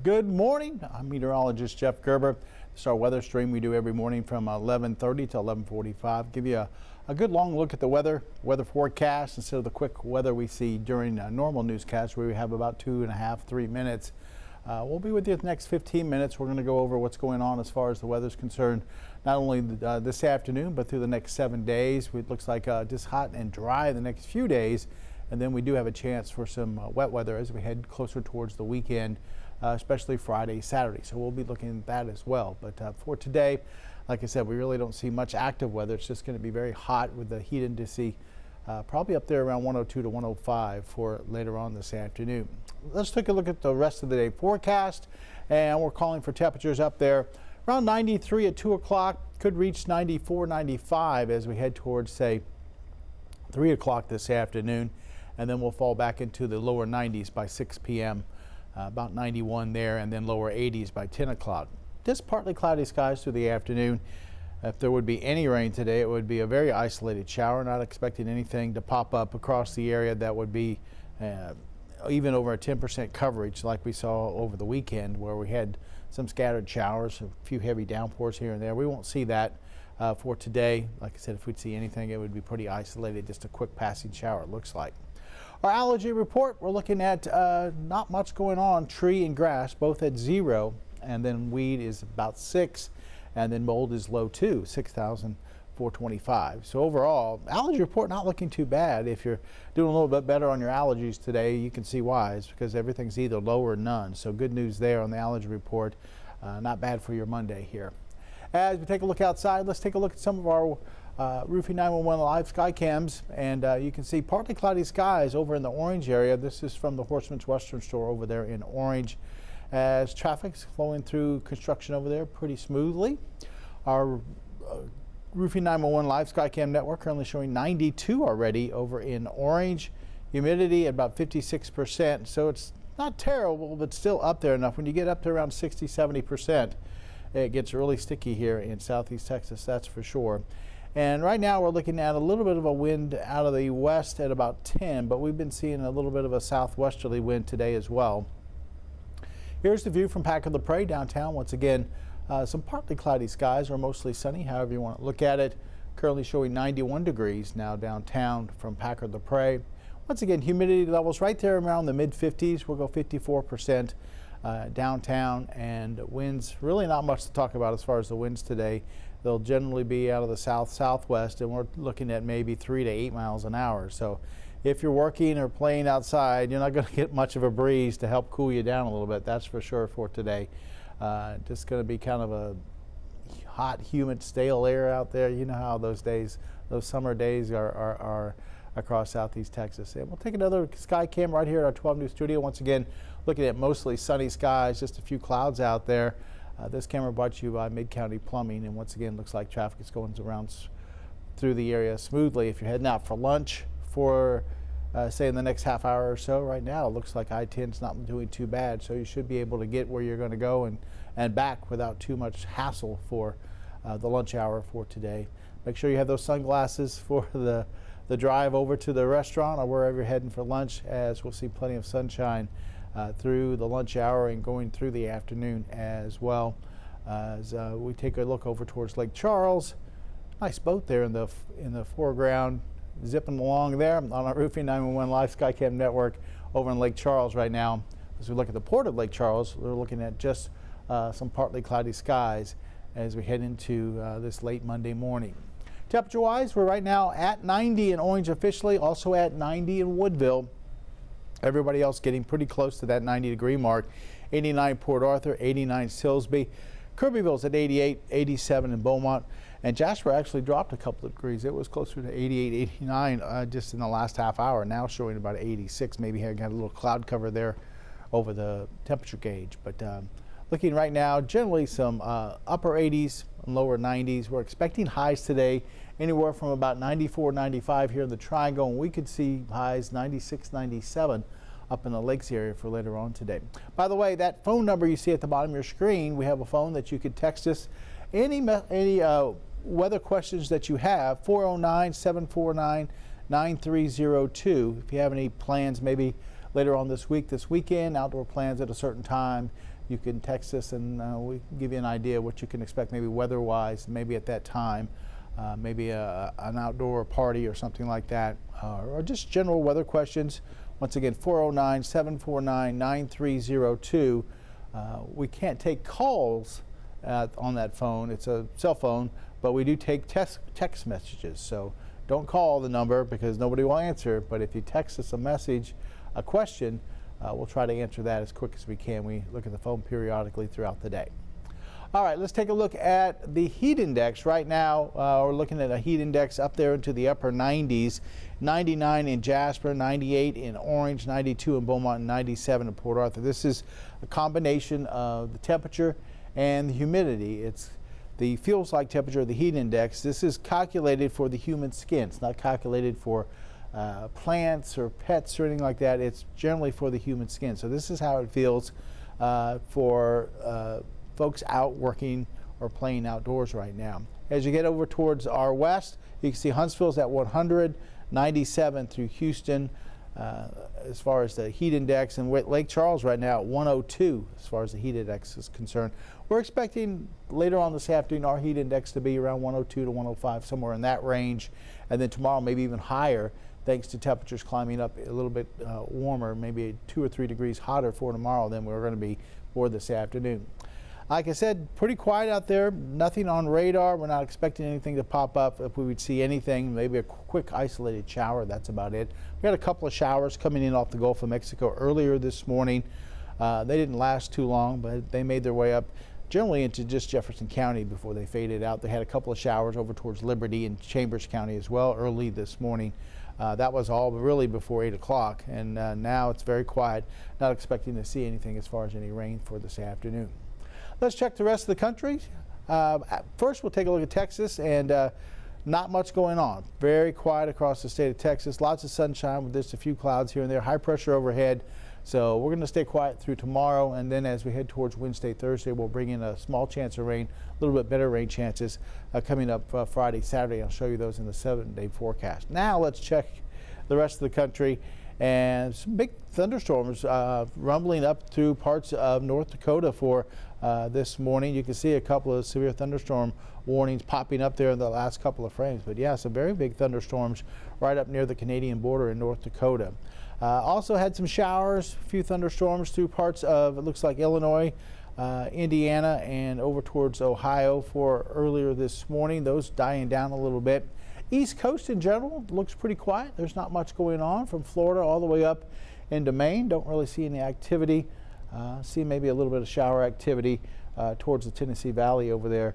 Good morning. I'm meteorologist Jeff Gerber. This is our weather stream we do every morning from 11:30 to 11:45. Give you a good long look at the weather forecast instead of the quick weather we see during a normal newscast where we have about 2.5 to 3 minutes. We'll be with you the next 15 minutes. We're going to go over what's going on as far as the weather is concerned, not only this afternoon, but through the next 7 days. It looks like just hot and dry the next few days. And then we do have a chance for some wet weather as we head closer towards the weekend, especially Friday, Saturday. So we'll be looking at that as well. But for today, like I said, we really don't see much active weather. It's just going to be very hot with the heat index probably up there around 102 to 105 for later on this afternoon. Let's take a look at the rest of the day forecast. And we're calling for temperatures up there around 93 at 2 o'clock. Could reach 94, 95 as we head towards, say, 3 o'clock this afternoon. And then we'll fall back into the lower 90s by 6 p.m., about 91 there, and then lower 80s by 10 o'clock. Just partly cloudy skies through the afternoon. If there would be any rain today, it would be a very isolated shower. Not expecting anything to pop up across the area that would be even over a 10% coverage like we saw over the weekend, where we had some scattered showers, a few heavy downpours here and there. We won't see that for today. Like I said, if we'd see anything, it would be pretty isolated, just a quick passing shower, it looks like. Our allergy report, we're looking at not much going on. Tree and grass both at 0, and then weed is about 6, and then mold is low too, 6,425. So overall, allergy report not looking too bad. If you're doing a little bit better on your allergies today, you can see why. It's because everything's either low or none. So good news there on the allergy report. Not bad for your Monday here. As we take a look outside, let's take a look at some of our Roofing 911 live sky cams, and you can see partly cloudy skies over in the Orange area. This is from the Horseman's Western Store over there in Orange, as traffic's flowing through construction over there pretty smoothly. Our Roofing 911 live sky cam network currently showing 92 already over in Orange. Humidity at about 56%, so it's not terrible, but still up there enough. When you get up to around 60-70%, it gets really sticky here in southeast Texas, that's for sure. And right now we're looking at a little bit of a wind out of the west at about 10, but we've been seeing a little bit of a southwesterly wind today as well. Here's the view from Pack of the Prairie downtown. Once again, some partly cloudy skies or mostly sunny, however you want to look at it. Currently showing 91 degrees now downtown from Pack of the Prairie. Once again, humidity levels right there around the mid-50s. We'll go 54% downtown, and winds, really not much to talk about as far as the winds today. They'll generally be out of the south-southwest, and we're looking at maybe 3 to 8 miles an hour. So if you're working or playing outside, you're not going to get much of a breeze to help cool you down a little bit. That's for sure for today. Just going to be kind of a hot, humid, stale air out there. You know how those days, those summer days are across southeast Texas. And we'll take another sky cam right here at our 12 News studio. Once again, looking at mostly sunny skies, just a few clouds out there. This camera brought to you by Mid-County Plumbing, and once again, looks like traffic is going around through the area smoothly. If you're heading out for lunch for, say, in the next half hour or so, right now, it looks like I-10's not doing too bad, so you should be able to get where you're going to go and back without too much hassle for the lunch hour for today. Make sure you have those sunglasses for the drive over to the restaurant or wherever you're heading for lunch, as we'll see plenty of sunshine through the lunch hour and going through the afternoon as well. As we take a look over towards Lake Charles, nice boat there in the foreground, zipping along there on our Roofing 911 live Skycam network over in Lake Charles right now. As we look at the port of Lake Charles, we're looking at just some partly cloudy skies as we head into this late Monday morning. Temperature-wise, we're right now at 90 in Orange officially, also at 90 in Woodville. Everybody else getting pretty close to that 90-degree mark. 89 Port Arthur, 89 Silsbee. Kirbyville's at 88, 87 in Beaumont. And Jasper actually dropped a couple of degrees. It was closer to 88, 89 just in the last half hour. Now showing about 86. Maybe had a little cloud cover there over the temperature gauge. But looking right now, generally some upper 80s and lower 90s. We're expecting highs today anywhere from about 94, 95 here in the Triangle, and we could see highs 96, 97 up in the lakes area for later on today. By the way, that phone number you see at the bottom of your screen, we have a phone that you could text us any weather questions that you have, 409-749-9302. If you have any plans maybe later on this week, this weekend, outdoor plans at a certain time, you can text us and we can give you an idea what you can expect maybe weather-wise, maybe at that time, maybe an outdoor party or something like that, or just general weather questions. Once again, 409-749-9302. We can't take calls on that phone. It's a cell phone, but we do take text messages. So don't call the number because nobody will answer. But if you text us a message, a question, we'll try to answer that as quick as we can. We look at the phone periodically throughout the day. All right, let's take a look at the heat index. Right now, we're looking at a heat index up there into the upper 90s. 99 in Jasper, 98 in Orange, 92 in Beaumont, and 97 in Port Arthur. This is a combination of the temperature and the humidity. It's the feels-like temperature of the heat index. This is calculated for the human skin. It's not calculated for plants or pets or anything like that. It's generally for the human skin. So this is how it feels for folks out working or playing outdoors right now. As you get over towards our west, you can see Huntsville's at 100, 97 through Houston as far as the heat index, and Lake Charles right now at 102 as far as the heat index is concerned. We're expecting later on this afternoon our heat index to be around 102 to 105, somewhere in that range, and then tomorrow maybe even higher thanks to temperatures climbing up a little bit warmer, maybe 2 or 3 degrees hotter for tomorrow than we're going to be for this afternoon. Like I said, pretty quiet out there, nothing on radar. We're not expecting anything to pop up. If we would see anything, maybe a quick isolated shower, that's about it. We had a couple of showers coming in off the Gulf of Mexico earlier this morning. They didn't last too long, but they made their way up generally into just Jefferson County before they faded out. They had a couple of showers over towards Liberty and Chambers County as well early this morning. That was all really before 8 o'clock, and now it's very quiet. Not expecting to see anything as far as any rain for this afternoon. Let's check the rest of the country. First, we'll take a look at Texas, and not much going on. Very quiet across the state of Texas. Lots of sunshine with just a few clouds here and there. High pressure overhead. So we're going to stay quiet through tomorrow, and then as we head towards Wednesday, Thursday, we'll bring in a small chance of rain, a little bit better rain chances coming up Friday, Saturday. I'll show you those in the 7-day forecast. Now let's check the rest of the country. And some big thunderstorms rumbling up through parts of North Dakota for this morning. You can see a couple of severe thunderstorm warnings popping up there in the last couple of frames. But yeah, some very big thunderstorms right up near the Canadian border in North Dakota. Also had some showers, a few thunderstorms through parts of, it looks like Illinois, Indiana, and over towards Ohio for earlier this morning. Those dying down a little bit. East Coast in general looks pretty quiet. There's not much going on from Florida all the way up into Maine. Don't really see any activity. See maybe a little bit of shower activity towards the Tennessee Valley over there,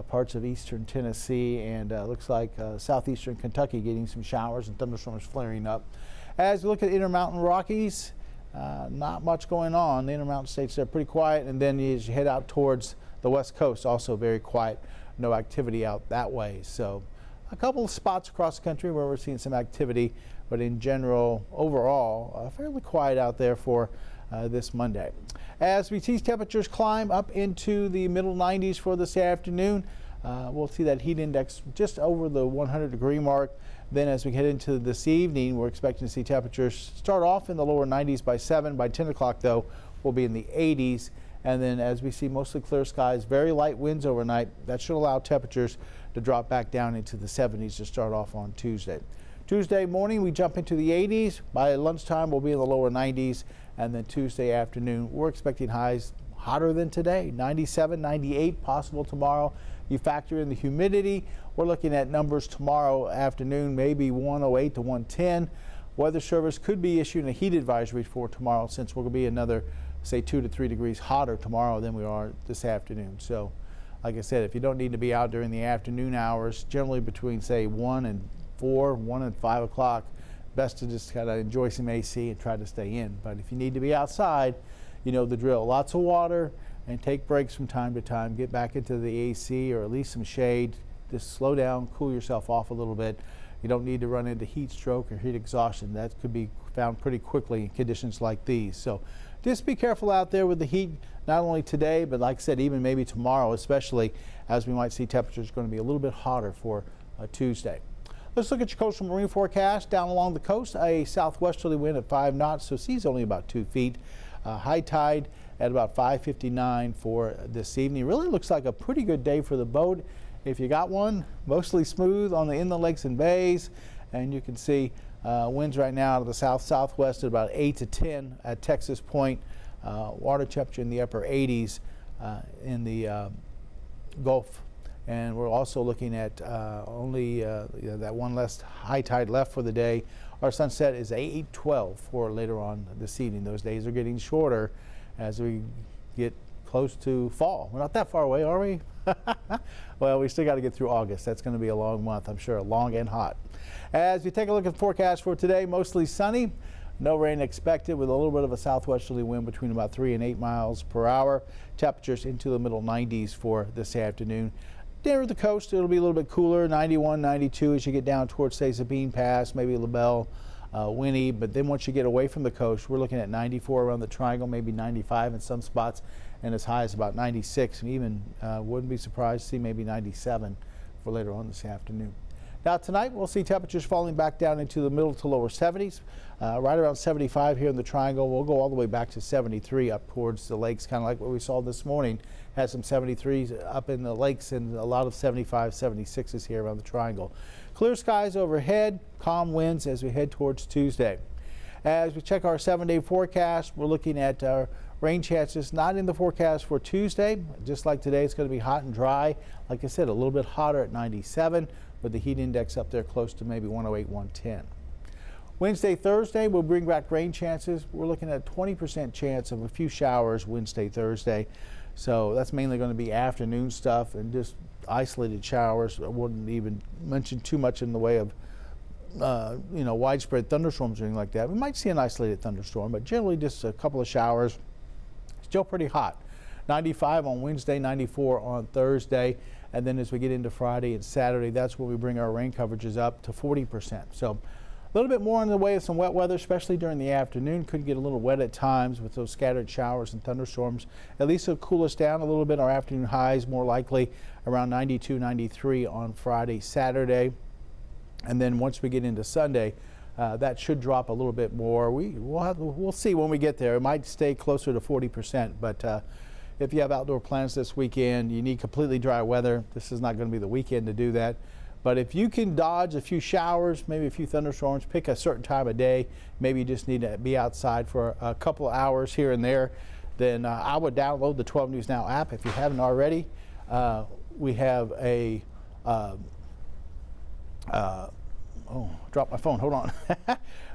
parts of eastern Tennessee, and looks like southeastern Kentucky getting some showers and thunderstorms flaring up. As we look at Intermountain Rockies, not much going on. The Intermountain states are pretty quiet, and then as you head out towards the West Coast, also very quiet. No activity out that way. So a couple of spots across the country where we're seeing some activity, but in general, overall, fairly quiet out there for this Monday. As we see temperatures climb up into the middle 90s for this afternoon, we'll see that heat index just over the 100-degree mark. Then as we head into this evening, we're expecting to see temperatures start off in the lower 90s by 7. By 10 o'clock, though, we'll be in the 80s. And then as we see mostly clear skies, very light winds overnight, that should allow temperatures to drop back down into the 70s to start off on Tuesday. Tuesday morning, we jump into the 80s. By lunchtime, we'll be in the lower 90s. And then Tuesday afternoon, we're expecting highs hotter than today, 97, 98 possible tomorrow. You factor in the humidity, we're looking at numbers tomorrow afternoon, maybe 108 to 110. Weather Service could be issuing a heat advisory for tomorrow since we're going to be another, say, 2 to 3 degrees hotter tomorrow than we are this afternoon. So, like I said, if you don't need to be out during the afternoon hours, generally between, say, 1 and 4, 1 and 5 o'clock, best to just kind of enjoy some AC and try to stay in. But if you need to be outside, you know the drill. Lots of water and take breaks from time to time. Get back into the AC or at least some shade. Just slow down, cool yourself off a little bit. You don't need to run into heat stroke or heat exhaustion. That could be found pretty quickly in conditions like these. So just be careful out there with the heat, not only today, but like I said, even maybe tomorrow, especially as we might see temperatures going to be a little bit hotter for Tuesday. Let's look at your coastal marine forecast. Down along the coast, a southwesterly wind at 5 knots, so sea's only about 2 feet. High tide at about 5:59 for this evening. Really looks like a pretty good day for the boat. If you got one, mostly smooth on the inland lakes and bays, and you can see winds right now out of the south-southwest at about 8 to 10 at Texas Point. Water temperature in the upper 80s in the Gulf. And we're also looking at only that one less high tide left for the day. Our sunset is 8:12 for later on this evening. Those days are getting shorter as we get close to fall. We're not that far away, are we? Well, we still got to get through August. That's going to be a long month, I'm sure, long and hot. As we take a look at the forecast for today, mostly sunny. No rain expected with a little bit of a southwesterly wind between about 3 and 8 miles per hour. Temperatures into the middle 90s for this afternoon. Near the coast, it'll be a little bit cooler, 91, 92 as you get down towards, say, Sabine Pass, maybe LaBelle, Winnie. But then once you get away from the coast, we're looking at 94 around the Triangle, maybe 95 in some spots, and as high as about 96. And even wouldn't be surprised to see maybe 97 for later on this afternoon. Now tonight we'll see temperatures falling back down into the middle to lower 70s, right around 75 here in the Triangle. We'll go all the way back to 73 up towards the lakes, kind of like what we saw this morning. Had some 73s up in the lakes and a lot of 75, 76s here around the Triangle. Clear skies overhead, calm winds as we head towards Tuesday. As we check our 7-day forecast, we're looking at rain chances not in the forecast for Tuesday. Just like today, it's going to be hot and dry. Like I said, a little bit hotter at 97, with the heat index up there close to maybe 108, 110. Wednesday, Thursday, we'll bring back rain chances. We're looking at a 20% chance of a few showers Wednesday, Thursday. So that's mainly going to be afternoon stuff and just isolated showers. I wouldn't even mention too much in the way of widespread thunderstorms or anything like that. We might see an isolated thunderstorm, but generally just a couple of showers. Still pretty hot. 95 on Wednesday, 94 on Thursday. And then as we get into Friday and Saturday, that's where we bring our rain coverages up to 40%. So a little bit more in the way of some wet weather, especially during the afternoon. Could get a little wet at times with those scattered showers and thunderstorms. At least it'll cool us down a little bit. Our afternoon highs more likely around 92, 93 on Friday, Saturday. And then once we get into Sunday, that should drop a little bit more. We'll see when we get there. It might stay closer to 40%, but if you have outdoor plans this weekend, you need completely dry weather. This is not going to be the weekend to do that. But if you can dodge a few showers, maybe a few thunderstorms, pick a certain time of day, maybe you just need to be outside for a couple of hours here and there, then I would download the 12 News Now app if you haven't already. We have a dropped my phone, hold on.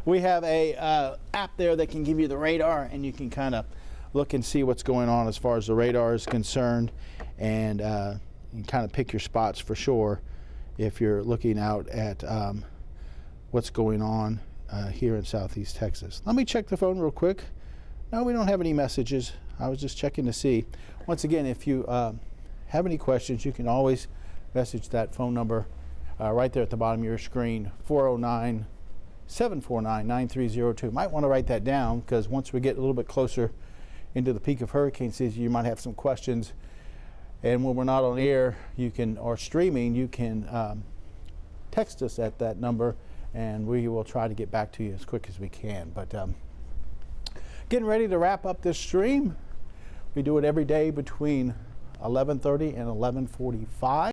We have a app there that can give you the radar, and you can kind of look and see what's going on as far as the radar is concerned, and you can kind of pick your spots for sure if you're looking out at what's going on here in Southeast Texas. Let me check the phone real quick. No, we don't have any messages. I was just checking to see. Once again, if you have any questions, you can always message that phone number right there at the bottom of your screen, 409-749-9302. Might want to write that down, because once we get a little bit closer into the peak of hurricane season, you might have some questions. And when we're not on air, or streaming, you can text us at that number, and we will try to get back to you as quick as we can. But getting ready to wrap up this stream. We do it every day between 11:30 and 11:45.